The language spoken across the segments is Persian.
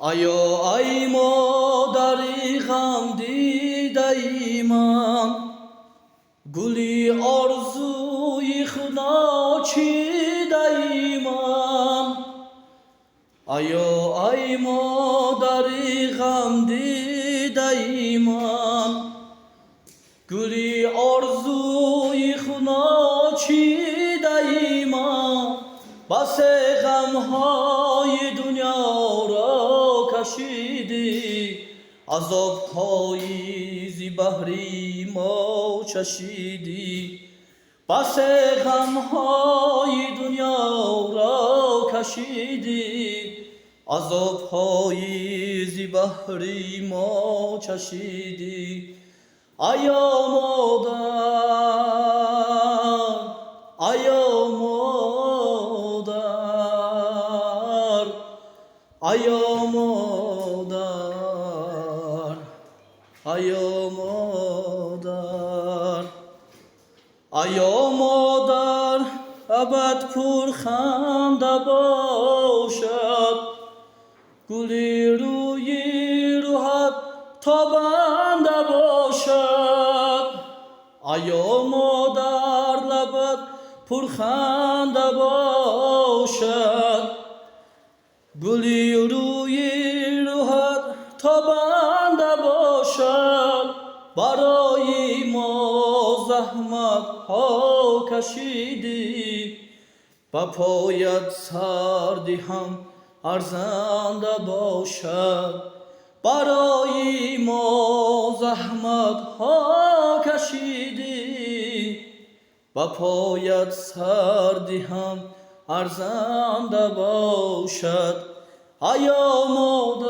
آیا ای مادری غم دیده من، گلی آرزوی خدا چیده من. آیا ای مادری غم دیده من، گلی آرزوی خدا چیده من. بس غمهای دنیا را کشیدی، عذاب‌های زی بحری ما چشیدی. بس غمهای دنیا را کشیدی، عذاب‌های زی بحری ما چشیدی. آیا مادر، آیا مادر، آیا مادر، آیا مادر، آیا مادر ابد پرخنده باشد، گلی روی روحت تابنده باشد. آیا مادر لبت پرخنده باشد، گلی روی روحت تابنده باشد. برای ما زحمت ها کشیدی، به پایت سر دهم ارزنده باشد. برای ما زحمت ها کشیدی، به پایت سر دهم ارزنده باشد. آیا مادر،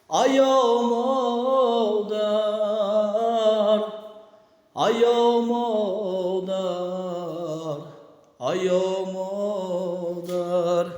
آیا مادر، آیا مادر، آیا مادر.